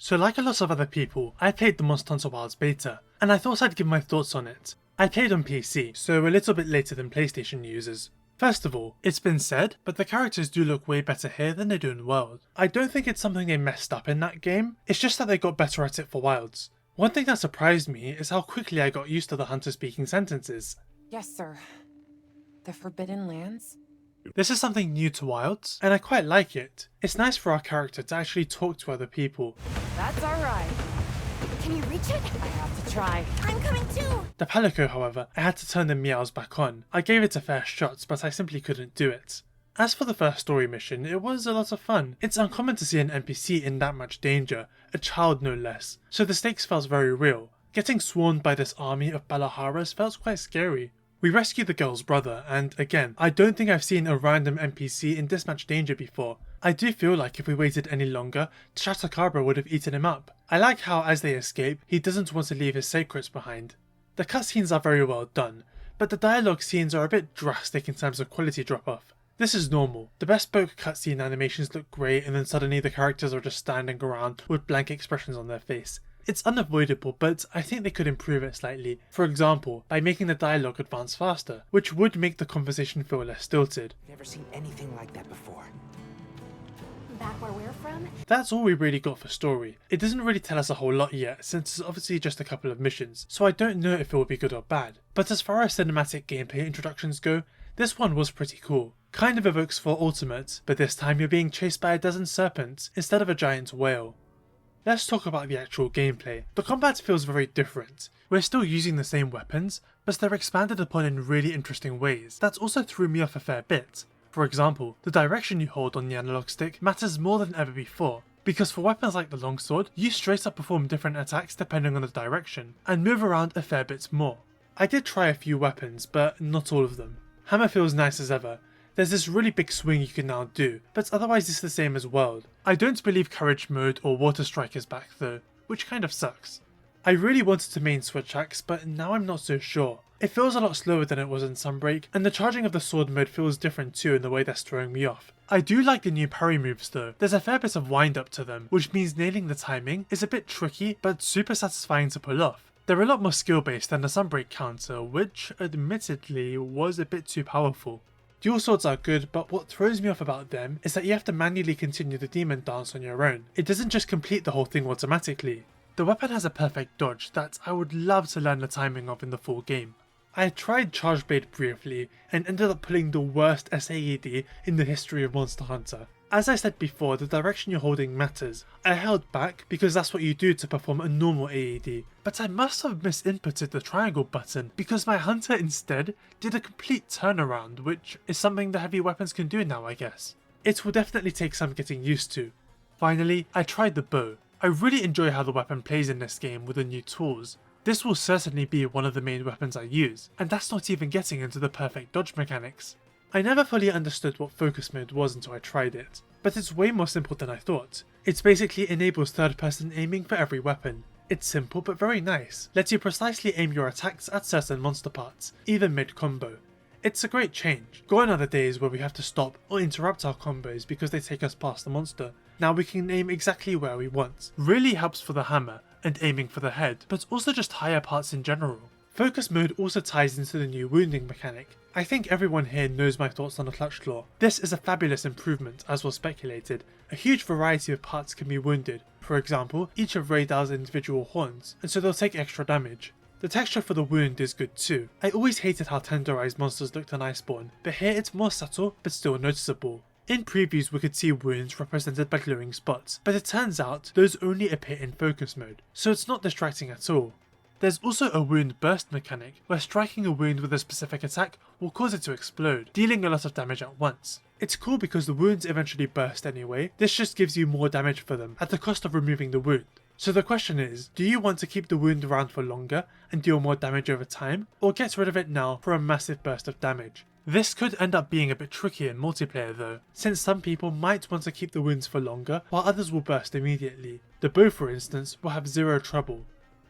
So like a lot of other people, I played the Monster Hunter Wilds beta, and I thought I'd give my thoughts on it. I played on PC, so a little bit later than PlayStation users. First of all, it's been said, but the characters do look way better here than they do in World. I don't think it's something they messed up in that game, it's just that they got better at it for Wilds. One thing that surprised me is how quickly I got used to the hunter speaking sentences. Yes, sir. The Forbidden Lands? This is something new to Wilds, and I quite like it. It's nice for our character to actually talk to other people. That's alright. Can you reach it? I have to try. I'm coming too! The Palico, however, I had to turn the meows back on. I gave it a fair shot, but I simply couldn't do it. As for the first story mission, it was a lot of fun. It's uncommon to see an NPC in that much danger, a child no less, so the stakes felt very real. Getting swarmed by this army of Balaharas felt quite scary. We rescued the girl's brother, and again, I don't think I've seen a random NPC in this much danger before. I do feel like if we waited any longer, Chatakabra would have eaten him up. I like how as they escape, he doesn't want to leave his secrets behind. The cutscenes are very well done, but the dialogue scenes are a bit drastic in terms of quality drop-off. This is normal. The bespoke cutscene animations look great and then suddenly the characters are just standing around with blank expressions on their face. It's unavoidable, but I think they could improve it slightly. For example, by making the dialogue advance faster, which would make the conversation feel less stilted. Never seen anything like that before. Back where we're from? That's all we really got for story. It doesn't really tell us a whole lot yet, since it's obviously just a couple of missions, so I don't know if it will be good or bad. But as far as cinematic gameplay introductions go, this one was pretty cool. Kind of evokes For Ultimate, but this time you're being chased by a dozen serpents instead of a giant whale. Let's talk about the actual gameplay. The combat feels very different. We're still using the same weapons, but they're expanded upon in really interesting ways that also threw me off a fair bit. For example, the direction you hold on the analog stick matters more than ever before, because for weapons like the longsword, you straight up perform different attacks depending on the direction, and move around a fair bit more. I did try a few weapons, but not all of them. Hammer feels nice as ever. There's this really big swing you can now do, but otherwise it's the same as World. I don't believe Courage Mode or Water Strike is back though, which kind of sucks. I really wanted to main Switch Axe, but now I'm not so sure. It feels a lot slower than it was in Sunbreak, and the charging of the sword mode feels different too in the way that's throwing me off. I do like the new parry moves though. There's a fair bit of wind up to them, which means nailing the timing is a bit tricky, but super satisfying to pull off. They're a lot more skill based than the Sunbreak counter, which admittedly was a bit too powerful. Dual swords are good, but what throws me off about them is that you have to manually continue the demon dance on your own. It doesn't just complete the whole thing automatically. The weapon has a perfect dodge that I would love to learn the timing of in the full game. I had tried Charge Blade briefly and ended up pulling the worst SAED in the history of Monster Hunter. As I said before, the direction you're holding matters. I held back because that's what you do to perform a normal AED, but I must have misinputted the triangle button because my hunter instead did a complete turnaround, which is something the heavy weapons can do now I guess. It will definitely take some getting used to. Finally, I tried the bow. I really enjoy how the weapon plays in this game with the new tools. This will certainly be one of the main weapons I use, and that's not even getting into the perfect dodge mechanics. I never fully understood what focus mode was until I tried it, but it's way more simple than I thought. It basically enables third-person aiming for every weapon. It's simple but very nice, lets you precisely aim your attacks at certain monster parts, even mid-combo. It's a great change. Gone are the days where we have to stop or interrupt our combos because they take us past the monster. Now we can aim exactly where we want. Really helps for the hammer and aiming for the head, but also just higher parts in general. Focus mode also ties into the new wounding mechanic. I think everyone here knows my thoughts on the clutch claw. This is a fabulous improvement, as was speculated. A huge variety of parts can be wounded, for example, each of Radar's individual horns, and so they'll take extra damage. The texture for the wound is good too. I always hated how tenderized monsters looked on Iceborne, but here it's more subtle but still noticeable. In previews we could see wounds represented by glowing spots, but it turns out those only appear in focus mode, so it's not distracting at all. There's also a wound burst mechanic, where striking a wound with a specific attack will cause it to explode, dealing a lot of damage at once. It's cool because the wounds eventually burst anyway, this just gives you more damage for them, at the cost of removing the wound. So the question is, do you want to keep the wound around for longer and deal more damage over time, or get rid of it now for a massive burst of damage? This could end up being a bit tricky in multiplayer though, since some people might want to keep the wounds for longer while others will burst immediately. The bow for instance will have zero trouble.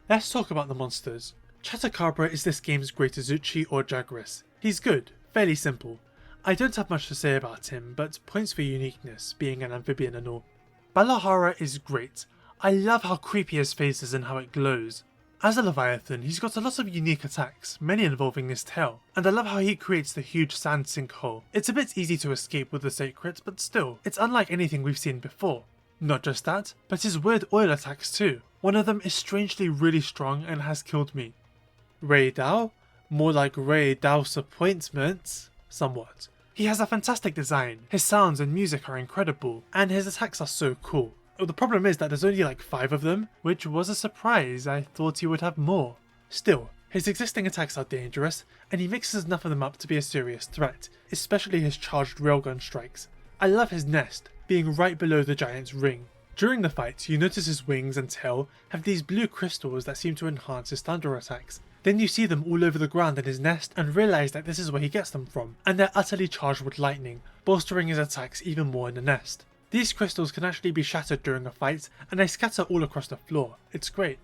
Let's talk about the monsters. Chatakabra is this game's great Azuchi or Jagras. He's good, fairly simple. I don't have much to say about him, but points for uniqueness, being an amphibian and all. Balahara is great. I love how creepy his face is and how it glows. As a Leviathan, he's got a lot of unique attacks, many involving his tail, and I love how he creates the huge sand sinkhole. It's a bit easy to escape with the Sacred, but still, it's unlike anything we've seen before. Not just that, but his weird oil attacks too. One of them is strangely really strong and has killed me. Ray Dao? More like Ray Dao's appointment? Somewhat. He has a fantastic design, his sounds and music are incredible, and his attacks are so cool. The problem is that there's only like 5 of them, which was a surprise. I thought he would have more. Still, his existing attacks are dangerous, and he mixes enough of them up to be a serious threat, especially his charged railgun strikes. I love his nest, being right below the giant's ring. During the fight, you notice his wings and tail have these blue crystals that seem to enhance his thunder attacks. Then you see them all over the ground in his nest and realise that this is where he gets them from, and they're utterly charged with lightning, bolstering his attacks even more in the nest. These crystals can actually be shattered during a fight, and they scatter all across the floor. It's great.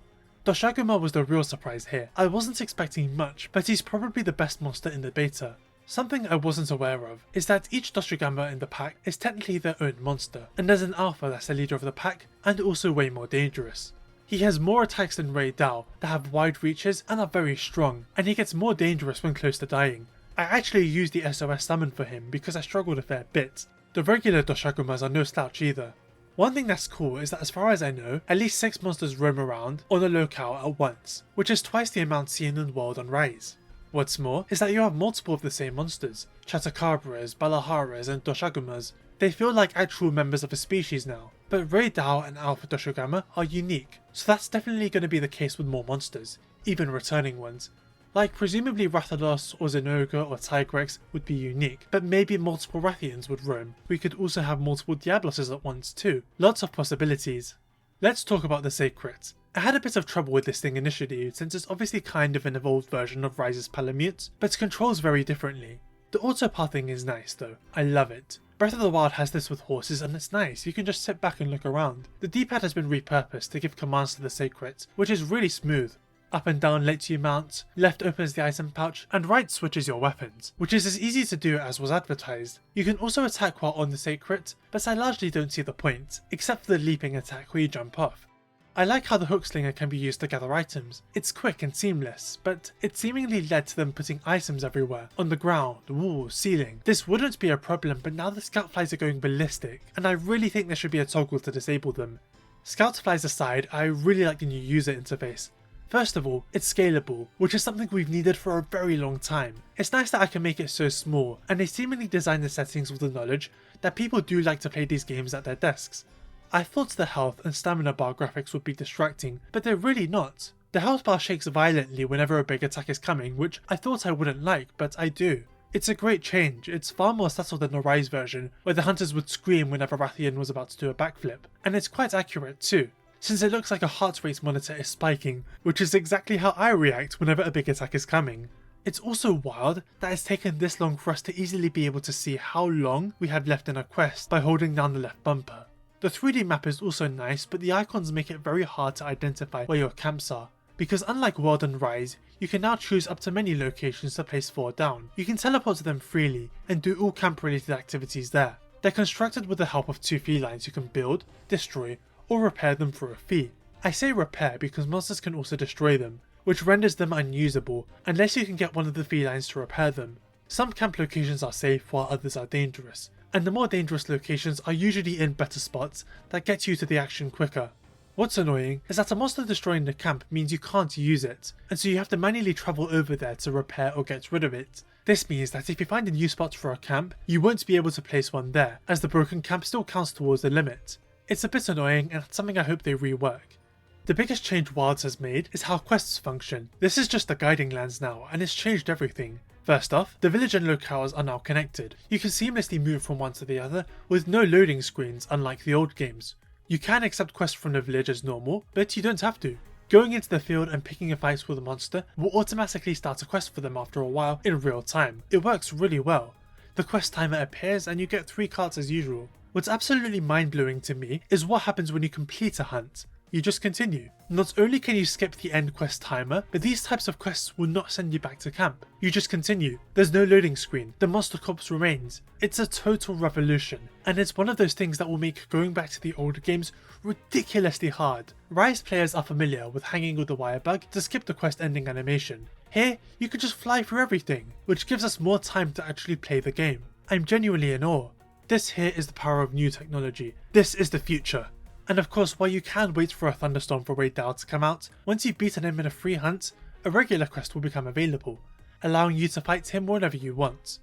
Doshaguma was the real surprise here. I wasn't expecting much, but he's probably the best monster in the beta. Something I wasn't aware of is that each Doshagama in the pack is technically their own monster, and there's an alpha that's the leader of the pack, and also way more dangerous. He has more attacks than Ray Dao that have wide reaches and are very strong, and he gets more dangerous when close to dying. I actually used the SOS summon for him because I struggled a fair bit. The regular Doshagumas are no slouch either. One thing that's cool is that as far as I know, at least 6 monsters roam around on a locale at once, which is twice the amount seen in World on Rise. What's more is that you have multiple of the same monsters, Chatakabras, Balaharas and Doshagumas. They feel like actual members of a species now, but Ray Dao and Alpha Doshagama are unique, so that's definitely going to be the case with more monsters, even returning ones. Like presumably Rathalos or Zenogre or Tigrex would be unique, but maybe multiple Rathians would roam. We could also have multiple Diabloses at once too. Lots of possibilities. Let's talk about the Sacred. I had a bit of trouble with this thing initially since it's obviously kind of an evolved version of Rise's Palamutes, but controls very differently. The auto-pathing is nice though, I love it. Breath of the Wild has this with horses and it's nice, you can just sit back and look around. The D-pad has been repurposed to give commands to the Sacred, which is really smooth. Up and down lets you mount, left opens the item pouch, and right switches your weapons, which is as easy to do as was advertised. You can also attack while on the Sacred, but I largely don't see the point, except for the leaping attack where you jump off. I like how the hook slinger can be used to gather items. It's quick and seamless, but it seemingly led to them putting items everywhere, on the ground, walls, ceiling. This wouldn't be a problem, but now the scout flies are going ballistic, and I really think there should be a toggle to disable them. Scout flies aside, I really like the new user interface. First of all, it's scalable, which is something we've needed for a very long time. It's nice that I can make it so small, and they seemingly design the settings with the knowledge that people do like to play these games at their desks. I thought the health and stamina bar graphics would be distracting, but they're really not. The health bar shakes violently whenever a big attack is coming, which I thought I wouldn't like, but I do. It's a great change. It's far more subtle than the Rise version, where the hunters would scream whenever Rathian was about to do a backflip, and it's quite accurate too, since it looks like a heart rate monitor is spiking, which is exactly how I react whenever a big attack is coming. It's also wild that it's taken this long for us to easily be able to see how long we have left in a quest by holding down the left bumper. The 3D map is also nice, but the icons make it very hard to identify where your camps are, because unlike World and Rise, you can now choose up to many locations to place 4 down. You can teleport to them freely and do all camp related activities there. They're constructed with the help of 2 felines who can build, destroy, or repair them for a fee. I say repair because monsters can also destroy them, which renders them unusable unless you can get one of the felines to repair them. Some camp locations are safe while others are dangerous, and the more dangerous locations are usually in better spots that get you to the action quicker. What's annoying is that a monster destroying the camp means you can't use it, and so you have to manually travel over there to repair or get rid of it. This means that if you find a new spot for a camp, you won't be able to place one there, as the broken camp still counts towards the limit. It's a bit annoying and it's something I hope they rework. The biggest change Wilds has made is how quests function. This is just the guiding lands now, and it's changed everything. First off, the village and locales are now connected. You can seamlessly move from one to the other with no loading screens, unlike the old games. You can accept quests from the village as normal, but you don't have to. Going into the field and picking a fight with a monster will automatically start a quest for them after a while in real time. It works really well. The quest timer appears and you get 3 cards as usual. What's absolutely mind-blowing to me is what happens when you complete a hunt. you just continue. Not only can you skip the end quest timer, but these types of quests will not send you back to camp. You just continue. There's no loading screen. The monster corpse remains. It's a total revolution, and it's one of those things that will make going back to the older games ridiculously hard. Rise players are familiar with hanging with the wire bug to skip the quest ending animation. Here, you can just fly through everything, which gives us more time to actually play the game. I'm genuinely in awe. This here is the power of new technology. This is the future. And of course, while you can wait for a thunderstorm for Wade Dow to come out, once you've beaten him in a free hunt, a regular quest will become available, allowing you to fight him whenever you want.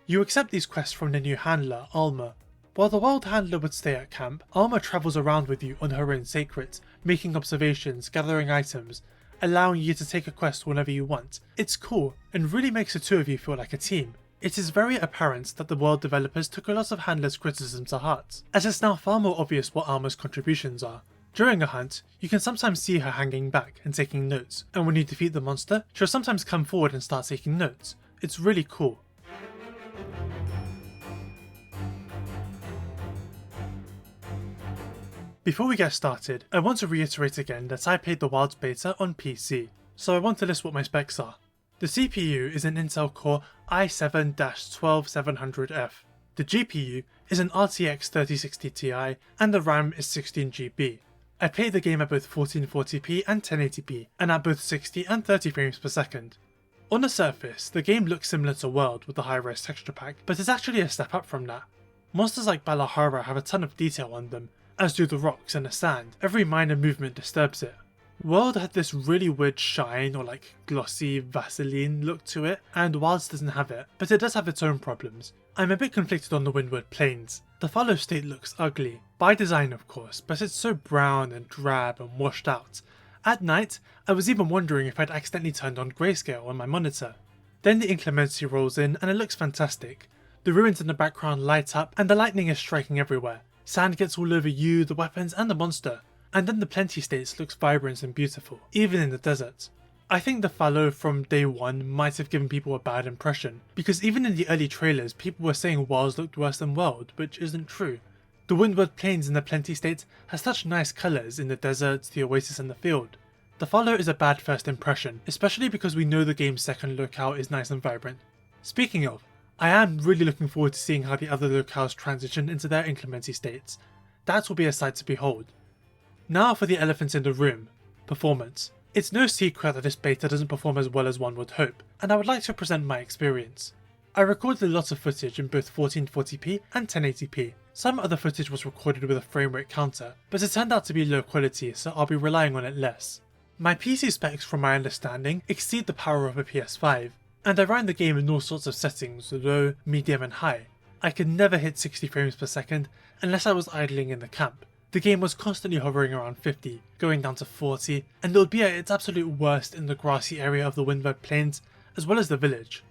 You accept these quests from the new handler, Alma. While the wild handler would stay at camp, Alma travels around with you on her own sacred, making observations, gathering items, allowing you to take a quest whenever you want. It's cool, and really makes the two of you feel like a team. It is very apparent that the world developers took a lot of Handler's criticism to heart, as it's now far more obvious what Alma's contributions are. During a hunt, you can sometimes see her hanging back and taking notes, and when you defeat the monster, she'll sometimes come forward and start taking notes. It's really cool. Before we get started, I want to reiterate again that I played the Wilds beta on PC, so I want to list what my specs are. The CPU is an Intel Core i7-12700F. The GPU is an RTX 3060 Ti and the RAM is 16GB. I played the game at both 1440p and 1080p and at both 60 and 30 frames per second. On the surface, the game looks similar to World with the high-res texture pack, but it's actually a step up from that. Monsters like Balahara have a ton of detail on them, as do the rocks and the sand. Every minor movement disturbs it. World had this really weird shine or like glossy Vaseline look to it, and Wilds doesn't have it, but it does have its own problems. I'm a bit conflicted on the Windward Plains. The fallow state looks ugly, by design of course, but it's so brown and drab and washed out. At night, I was even wondering if I'd accidentally turned on grayscale on my monitor. Then the inclemency rolls in and it looks fantastic. The ruins in the background light up and the lightning is striking everywhere. Sand gets all over you, the weapons and the monster. And then the Plenty States looks vibrant and beautiful, even in the desert. I think the fallow from day one might have given people a bad impression, because even in the early trailers people were saying Wilds looked worse than World, which isn't true. The Windward Plains in the Plenty States has such nice colours in the desert, the oasis and the field. The fallow is a bad first impression, especially because we know the game's second locale is nice and vibrant. Speaking of, I am really looking forward to seeing how the other locales transition into their inclemency states. That will be a sight to behold. Now for the elephant in the room, performance. It's no secret that this beta doesn't perform as well as one would hope, and I would like to present my experience. I recorded a lot of footage in both 1440p and 1080p. Some other footage was recorded with a frame rate counter, but it turned out to be low quality, so I'll be relying on it less. My PC specs, from my understanding, exceed the power of a PS5, and I ran the game in all sorts of settings, low, medium and high. I could never hit 60 frames per second unless I was idling in the camp. The game was constantly hovering around 50, going down to 40, and it would be at its absolute worst in the grassy area of the Windward Plains, as well as the village.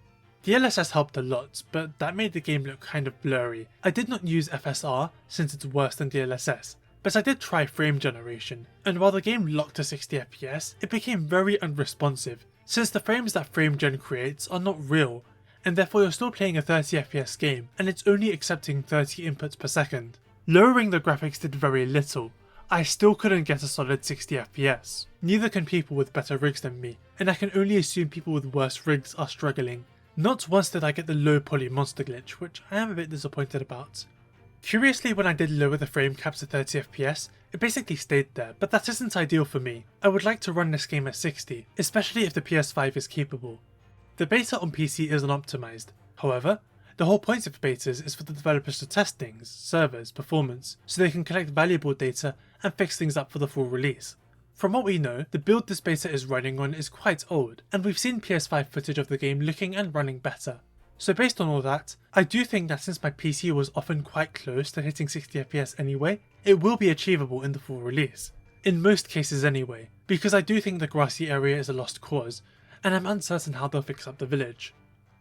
The LSS helped a lot, but that made the game look kind of blurry. I did not use FSR, since it's worse than DLSS, but I did try frame generation, and while the game locked to 60 FPS, it became very unresponsive, since the frames that FrameGen creates are not real, and therefore you're still playing a 30 FPS game, and it's only accepting 30 inputs per second. Lowering the graphics did very little. I still couldn't get a solid 60 FPS. Neither can people with better rigs than me, and I can only assume people with worse rigs are struggling. Not once did I get the low poly monster glitch, which I am a bit disappointed about. Curiously, when I did lower the frame cap to 30 FPS, it basically stayed there, but that isn't ideal for me. I would like to run this game at 60, especially if the PS5 is capable. The beta on PC isn't optimized. However, the whole point of betas is for the developers to test things, servers, performance, so they can collect valuable data and fix things up for the full release. From what we know, the build this beta is running on is quite old, and we've seen PS5 footage of the game looking and running better. So based on all that, I do think that since my PC was often quite close to hitting 60 FPS anyway, it will be achievable in the full release. In most cases anyway, because I do think the grassy area is a lost cause, and I'm uncertain how they'll fix up the village.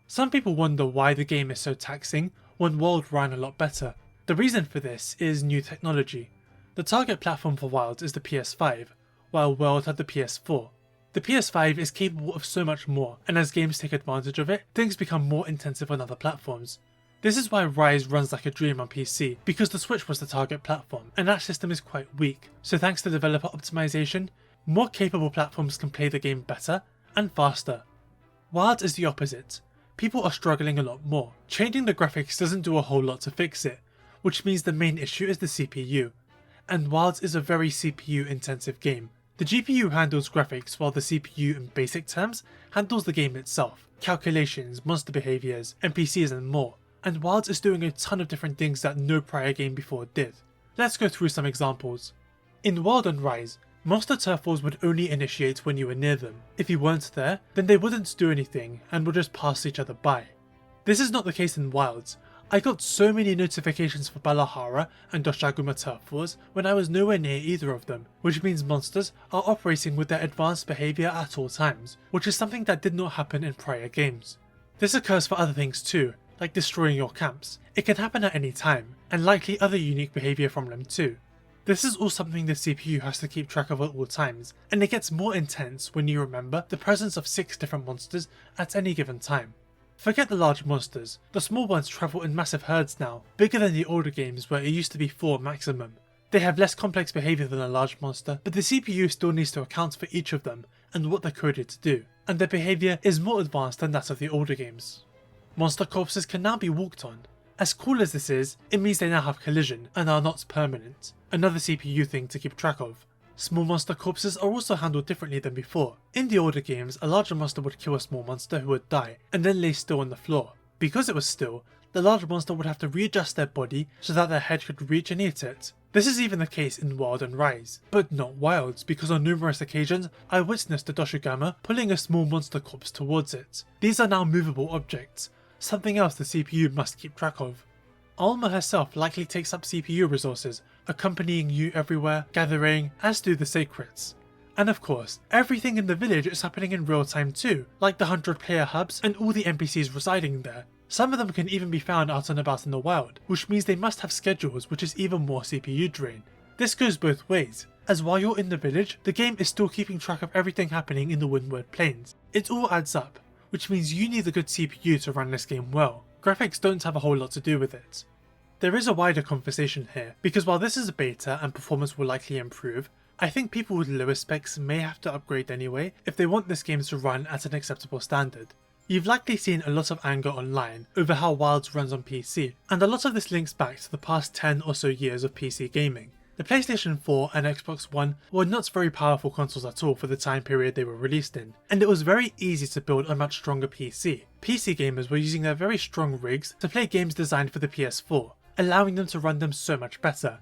Some people wonder why the game is so taxing when World ran a lot better. The reason for this is new technology. The target platform for Wilds is the PS5, while World had the PS4. The PS5 is capable of so much more, and as games take advantage of it, things become more intensive on other platforms. This is why Rise runs like a dream on PC, because the Switch was the target platform, and that system is quite weak, so thanks to developer optimization, more capable platforms can play the game better and faster. Wilds is the opposite. People are struggling a lot more. Changing the graphics doesn't do a whole lot to fix it, which means the main issue is the CPU, and Wilds is a very CPU intensive game. The GPU handles graphics while the CPU in basic terms handles the game itself, calculations, monster behaviours, NPCs and more, and Wilds is doing a ton of different things that no prior game before did. Let's go through some examples. In Wild and Rise, monster turf wars would only initiate when you were near them. If you weren't there, then they wouldn't do anything and would just pass each other by. This is not the case in Wilds. I got so many notifications for Balahara and Doshaguma turf wars when I was nowhere near either of them, which means monsters are operating with their advanced behaviour at all times, which is something that did not happen in prior games. This occurs for other things too, like destroying your camps. It can happen at any time, and likely other unique behaviour from them too. This is all something the CPU has to keep track of at all times, and it gets more intense when you remember the presence of 6 different monsters at any given time. Forget the large monsters, the small ones travel in massive herds now, bigger than the older games where it used to be 4 maximum. They have less complex behaviour than a large monster, but the CPU still needs to account for each of them and what they're coded to do, and their behaviour is more advanced than that of the older games. Monster corpses can now be walked on. As cool as this is, it means they now have collision and are not permanent, another CPU thing to keep track of. Small monster corpses are also handled differently than before. In the older games, a larger monster would kill a small monster who would die, and then lay still on the floor. Because it was still, the larger monster would have to readjust their body so that their head could reach and eat it. This is even the case in Wild and Rise, but not Wilds, because on numerous occasions I witnessed the Doshugama pulling a small monster corpse towards it. These are now movable objects, something else the CPU must keep track of. Alma herself likely takes up CPU resources, accompanying you everywhere, gathering, as do the Sacreds. And of course, everything in the village is happening in real time too, like the 100-player hubs and all the NPCs residing there. Some of them can even be found out and about in the wild, which means they must have schedules, which is even more CPU drain. This goes both ways, as while you're in the village, the game is still keeping track of everything happening in the Windward Plains. It all adds up, which means you need a good CPU to run this game well. Graphics don't have a whole lot to do with it. There is a wider conversation here, because while this is a beta and performance will likely improve, I think people with lower specs may have to upgrade anyway if they want this game to run at an acceptable standard. You've likely seen a lot of anger online over how Wilds runs on PC, and a lot of this links back to the past 10 or so years of PC gaming. The PlayStation 4 and Xbox One were not very powerful consoles at all for the time period they were released in, and it was very easy to build a much stronger PC. PC gamers were using their very strong rigs to play games designed for the PS4, allowing them to run them so much better.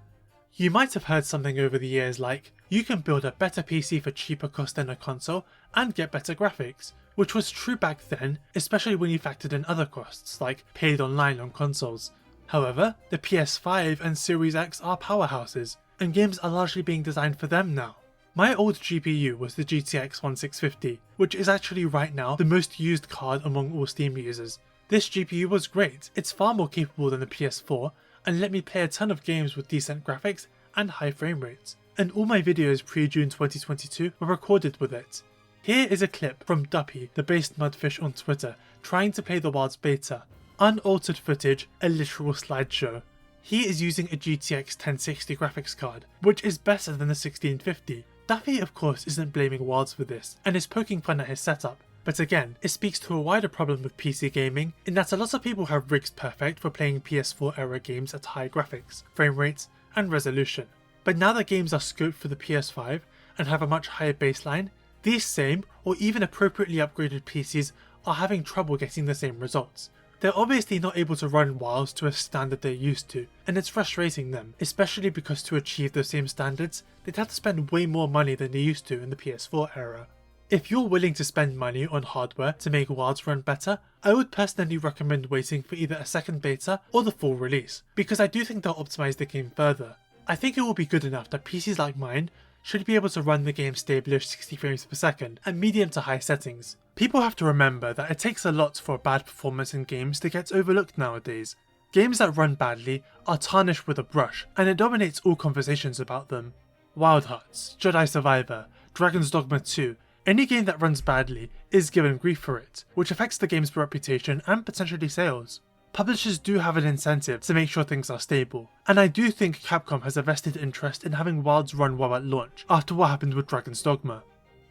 You might have heard something over the years like, you can build a better PC for cheaper cost than a console and get better graphics, which was true back then, especially when you factored in other costs like paid online on consoles. However, the PS5 and Series X are powerhouses, and games are largely being designed for them now. My old GPU was the GTX 1650, which is actually right now the most used card among all Steam users. This GPU was great, it's far more capable than the PS4, and let me play a ton of games with decent graphics and high frame rates, and all my videos pre-June 2022 were recorded with it. Here is a clip from Duppy, the based mudfish on Twitter, trying to play the Wilds beta. Unaltered footage, a literal slideshow. He is using a GTX 1060 graphics card, which is better than the 1650. Duffy of course isn't blaming Wilds for this, and is poking fun at his setup, but again, it speaks to a wider problem with PC gaming, in that a lot of people have rigs perfect for playing PS4 era games at high graphics, frame rates, and resolution. But now that games are scoped for the PS5 and have a much higher baseline, these same, or even appropriately upgraded PCs are having trouble getting the same results. They're obviously not able to run Wilds to a standard they're used to, and it's frustrating them, especially because to achieve those same standards, they'd have to spend way more money than they used to in the PS4 era. If you're willing to spend money on hardware to make Wilds run better, I would personally recommend waiting for either a second beta or the full release, because I do think they'll optimize the game further. I think it will be good enough that PCs like mine should be able to run the game stable at 60 frames per second at medium to high settings. People have to remember that it takes a lot for a bad performance in games to get overlooked nowadays. Games that run badly are tarnished with a brush, and it dominates all conversations about them. Wild Hearts, Jedi Survivor, Dragon's Dogma 2, any game that runs badly is given grief for it, which affects the game's reputation and potentially sales. publishers do have an incentive to make sure things are stable, and I do think Capcom has a vested interest in having Wilds run well at launch after what happened with Dragon's Dogma.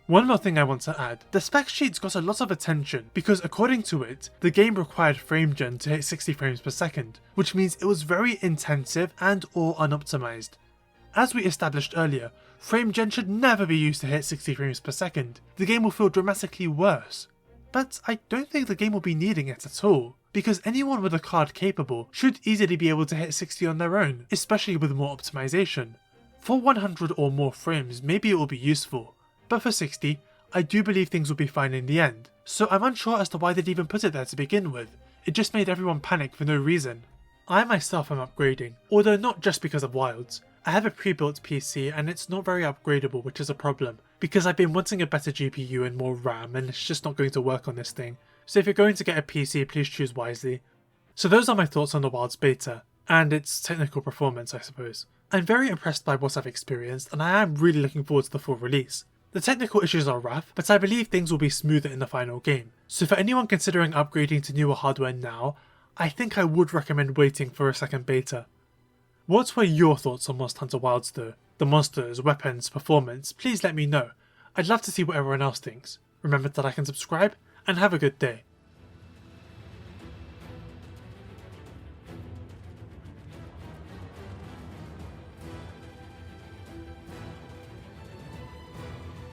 One more thing I want to add, the spec sheets got a lot of attention because according to it, the game required frame gen to hit 60 frames per second, which means it was very intensive and or unoptimized. As we established earlier, frame gen should never be used to hit 60 frames per second, the game will feel dramatically worse. But I don't think the game will be needing it at all, because anyone with a card capable should easily be able to hit 60 on their own, especially with more optimization. For 100 or more frames, maybe it will be useful, but for 60, I do believe things will be fine in the end, so I'm unsure as to why they'd even put it there to begin with. It just made everyone panic for no reason. I myself am upgrading, although not just because of Wilds. I have a pre-built PC and it's not very upgradable, which is a problem, because I've been wanting a better GPU and more RAM and it's just not going to work on this thing. So if you're going to get a PC, please choose wisely. So those are my thoughts on the Wilds beta, and its technical performance I suppose. I'm very impressed by what I've experienced and I am really looking forward to the full release. The technical issues are rough, but I believe things will be smoother in the final game. So for anyone considering upgrading to newer hardware now, I think I would recommend waiting for a second beta. What were your thoughts on Monster Hunter Wilds though? The monsters, weapons, performance, please let me know. I'd love to see what everyone else thinks. Remember that I can subscribe, and have a good day.